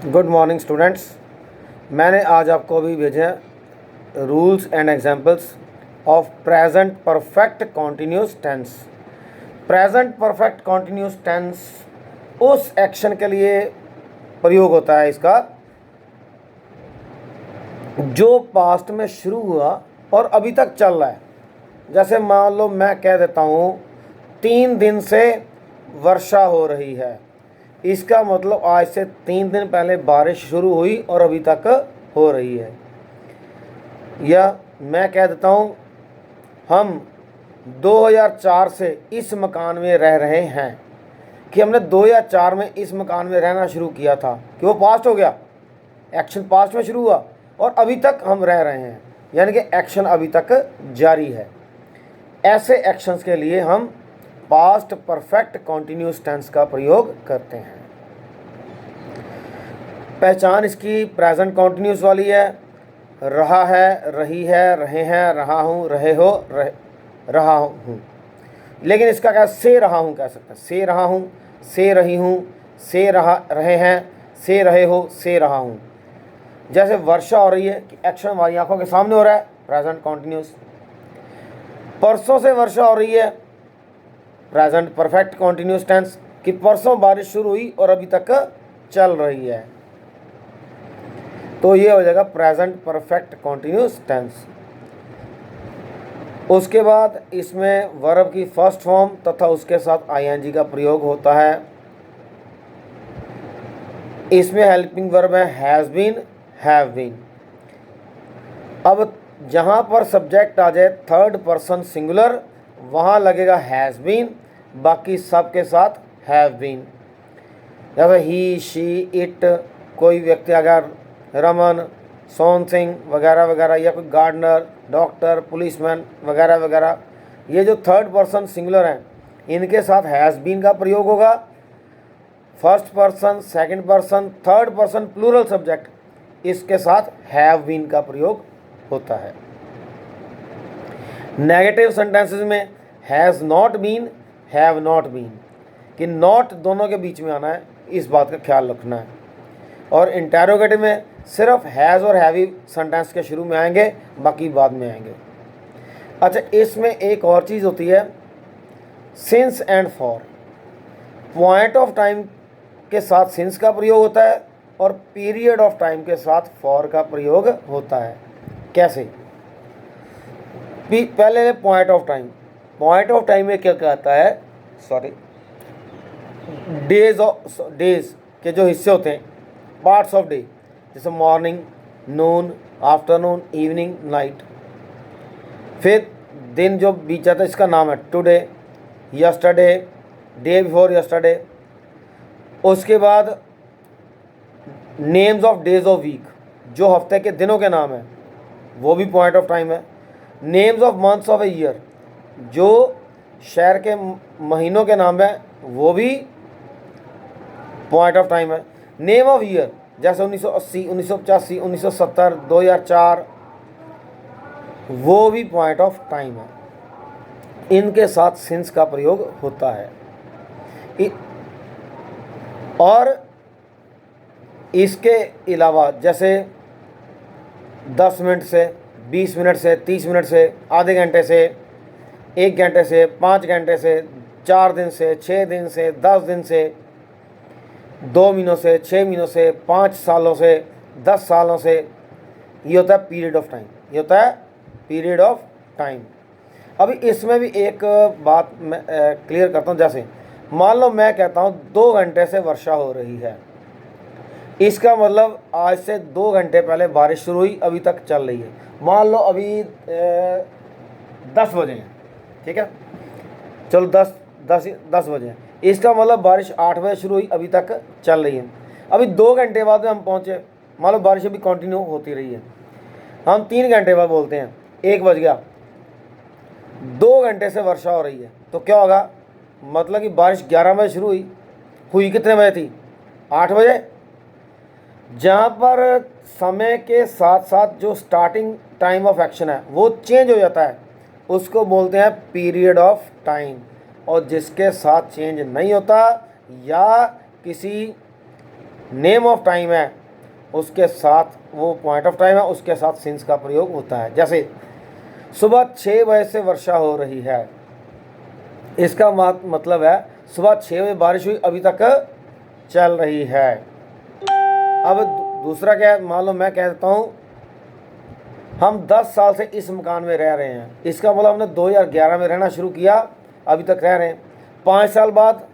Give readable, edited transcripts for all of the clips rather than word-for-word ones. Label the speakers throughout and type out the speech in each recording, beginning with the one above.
Speaker 1: Good morning students. मैंने आज आपको अभी भेजे हैं rules and examples of present perfect continuous tense. Present perfect continuous tense उस एक्शन के लिए प्रयोग होता है इसका जो पास्ट में शुरू हुआ और अभी तक चल रहा है। जैसे मान लो मैं कह देता हूँ 3 दिन से वर्षा हो रही है, इसका मतलब आज से 3 दिन पहले बारिश शुरू हुई और अभी तक हो रही है। या मैं कह देता हूँ हम 2004 से इस मकान में रह रहे हैं, कि हमने 2004 में इस मकान में रहना शुरू किया था, कि वो पास्ट हो गया, एक्शन पास्ट में शुरू हुआ और अभी तक हम रह रहे हैं, यानी कि एक्शन अभी तक जारी है। ऐसे एक्शंस के लिए हम पास्ट परफेक्ट कॉन्टिन्यूस टेंस का प्रयोग करते हैं। पहचान इसकी प्रेजेंट कॉन्टिन्यूस वाली है, रहा है, रही है, रहे हैं, रहा हूँ, रहे हो, रहा हूँ। लेकिन इसका क्या से रहा हूँ कह सकते हैं, से रहा हूँ, से रही हूँ, से रहे हैं, से रहे हो, से रहा हूँ। जैसे वर्षा हो रही है कि एक्शन हमारी आंखों के सामने हो रहा है, प्रेजेंट कॉन्टिन्यूस। परसों से वर्षा हो रही है, प्रेजेंट परफेक्ट कॉन्टिन्यूस टेंस, कि परसों बारिश शुरू हुई और अभी तक चल रही है, तो ये हो जाएगा प्रेजेंट परफेक्ट कॉन्टिन्यूस टेंस। उसके बाद इसमें वर्ब की फर्स्ट फॉर्म तथा उसके साथ आईएनजी का प्रयोग होता है। इसमें हेल्पिंग वर्ब है हैज़ बीन, हैव बीन। अब जहाँ पर सब्जेक्ट आ जाए थर्ड पर्सन सिंगुलर, वहाँ लगेगा हैज़ बीन, बाकी सब के साथ हैव बीन। जैसे ही, शी, इट, कोई व्यक्ति अगर रमन, सोन सिंह वगैरह वगैरह, या कोई गार्डनर, डॉक्टर, पुलिसमैन वगैरह वगैरह, ये जो थर्ड पर्सन सिंगुलर हैं इनके साथ हैज़ बीन का प्रयोग होगा। First person, second person, third person plural subject, इसके साथ हैव बीन का प्रयोग होता है। नेगेटिव सेंटेंसेस में has not been, have not been, कि नॉट दोनों के बीच में आना है, इस बात का ख्याल रखना है। और इंटेरोगेटिव में सिर्फ हैज़ और हैवी सेंटेंस के शुरू में आएंगे, बाकी बाद में आएंगे। अच्छा, इसमें एक और चीज़ होती है since and for. Point of time के साथ सिंस का प्रयोग होता है और पीरियड ऑफ टाइम के साथ फॉर का प्रयोग होता है। कैसे? पहले point of time. Point of time में क्या कहता है, डेज के जो हिस्से होते हैं, पार्ट्स ऑफ डे, जैसे morning, noon, afternoon, evening, night. फिर दिन जो बीत जाता है इसका नाम है today, yesterday, day before yesterday. उसके बाद names of days of week, जो हफ्ते के दिनों के नाम है, वो भी पॉइंट ऑफ टाइम है। Names of months of a year, जो शहर के महीनों के नाम है, वो भी पॉइंट ऑफ टाइम है। नेम ऑफ ईयर, जैसे 1980, 1985, 1970, 2004, वो भी पॉइंट ऑफ टाइम है। इनके साथ सिंस का प्रयोग होता है। और इसके अलावा जैसे 10 मिनट से, 20 मिनट से, 30 मिनट से, आधे घंटे से, 1 घंटे से, 5 घंटे से, 4 दिन से, 6 दिन से, 10 दिन से, 2 महीनों से, 6 महीनों से, 5 सालों से, 10 सालों से, ये होता है पीरियड ऑफ टाइम। ये होता है पीरियड ऑफ टाइम। अभी इसमें भी एक बात मैं क्लियर करता हूँ। जैसे मान लो मैं कहता हूँ 2 घंटे से वर्षा हो रही है, इसका मतलब आज से 2 घंटे पहले बारिश शुरू हुई, अभी तक चल रही है। मान लो अभी 10 बजे हैं, ठीक है, चलो 10 बजे हैं, इसका मतलब बारिश 8 बजे शुरू हुई, अभी तक चल रही है। अभी 2 घंटे बाद में हम पहुँचे, मान लो बारिश अभी कंटिन्यू होती रही है, हम 3 घंटे बाद बोलते हैं 1 बज गया, 2 घंटे से वर्षा हो रही है, तो क्या होगा, मतलब कि बारिश 11 बजे शुरू हुई कितने बजे थी, 8 बजे। जहाँ पर समय के साथ साथ जो स्टार्टिंग टाइम ऑफ एक्शन है वो चेंज हो जाता है, उसको बोलते हैं पीरियड ऑफ टाइम। और जिसके साथ चेंज नहीं होता या किसी नेम ऑफ टाइम है उसके साथ, वो पॉइंट ऑफ टाइम है उसके साथ सिंस का प्रयोग होता है। जैसे सुबह 6 बजे से वर्षा हो रही है, इसका मतलब है सुबह 6 बजे बारिश हुई, अभी तक चल रही है। अब दूसरा क्या है, मान लो मैं कह देता हूँ हम 10 साल से इस मकान में रह रहे हैं, इसका मतलब हमने 2011 में रहना शुरू किया, अभी तक रह रहे हैं। 5 साल बाद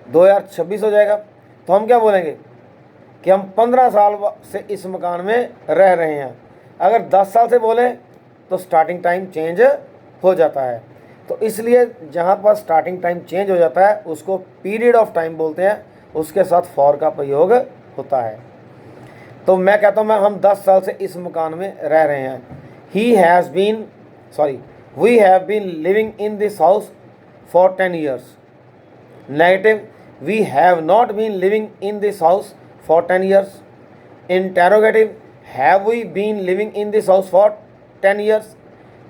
Speaker 1: 2026 हो जाएगा, तो हम क्या बोलेंगे कि हम 15 साल से इस मकान में रह रहे हैं। अगर 10 साल से बोलें तो स्टार्टिंग टाइम चेंज हो जाता है। तो इसलिए जहाँ पर स्टार्टिंग टाइम चेंज हो जाता है उसको पीरियड ऑफ टाइम बोलते हैं, उसके साथ फॉर का प्रयोग होता है। तो मैं कहता हूँ हम 10 साल से इस मकान में रह रहे हैं। We have been living in this house for 10 years. Negative, we have not been living in this house for 10 years. Interrogative, have we been living in this house for 10 years.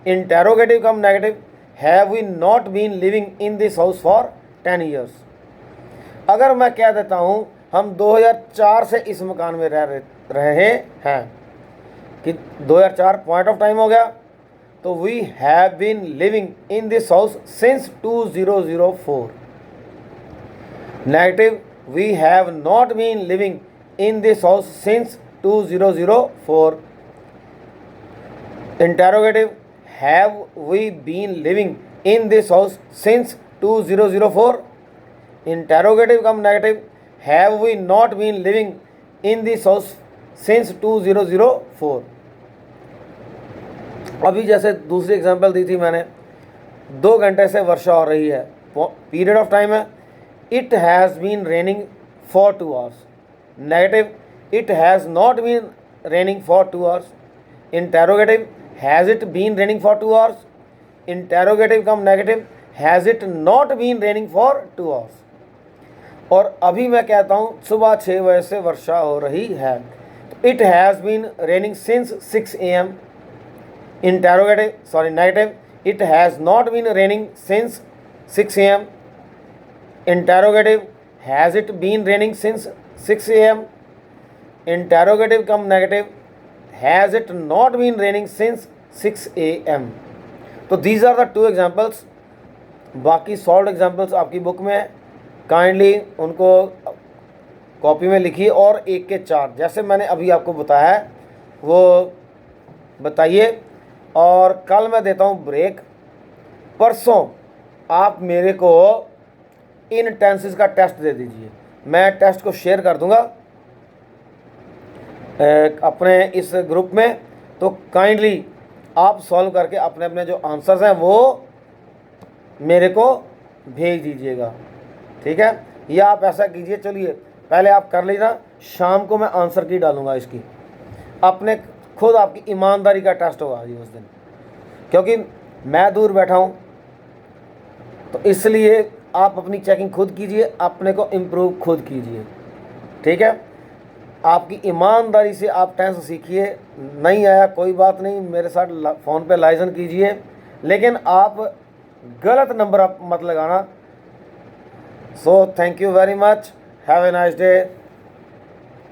Speaker 1: Interrogative cum negative, have we not been living in this house for 10 years. अगर मैं कह देता हूँ हम 2004 से इस मकान में रह रहे हैं कि 2004 पॉइंट ऑफ टाइम हो गया, तो we have been living in this house since 2004। Negative, we have not been living in this house since 2004। Interrogative, have we been living in this house since 2004। Interrogative cum negative, have we not been living in this house since 2004। अभी जैसे दूसरी example दी थी मैंने, 2 घंटे से वर्षा हो रही है, पीरियड ऑफ टाइम है it has been raining for 2 hours. Negative, it has not been raining for 2 hours. Interrogative, has it been raining for 2 hours. Interrogative cum negative, has it not been raining for 2 hours. और अभी मैं कहता हूँ सुबह 6 बजे से वर्षा हो रही है, it has been raining since 6 AM। Negative, it has not been raining since 6 AM। Interrogative, has it been raining since 6 AM। Interrogative cum negative, has it not been raining since 6 AM। तो these are the 2 examples. बाकी solve examples आपकी book में है, kindly उनको copy में लिखिए और 1 के 4 जैसे मैंने अभी आपको बताया है वो बताइए। और कल मैं देता हूँ ब्रेक, परसों आप मेरे को इन टेंसेस का टेस्ट दे दीजिए, मैं टेस्ट को शेयर कर दूंगा अपने इस ग्रुप में। तो काइंडली आप सॉल्व करके अपने अपने जो आंसर्स हैं वो मेरे को भेज दीजिएगा, ठीक है। या आप ऐसा कीजिए, चलिए पहले आप कर लीजिए, शाम को मैं आंसर की डालूंगा इसकी, अपने खुद आपकी ईमानदारी का टेस्ट होगा जी उस दिन, क्योंकि मैं दूर बैठा हूँ तो इसलिए आप अपनी चेकिंग खुद कीजिए, अपने को इम्प्रूव खुद कीजिए, ठीक है। आपकी ईमानदारी से आप टेंस सीखिए, नहीं आया कोई बात नहीं, मेरे साथ फ़ोन पे लाइजन कीजिए, लेकिन आप गलत नंबर आप मत लगाना। So thank you very much, have a nice day.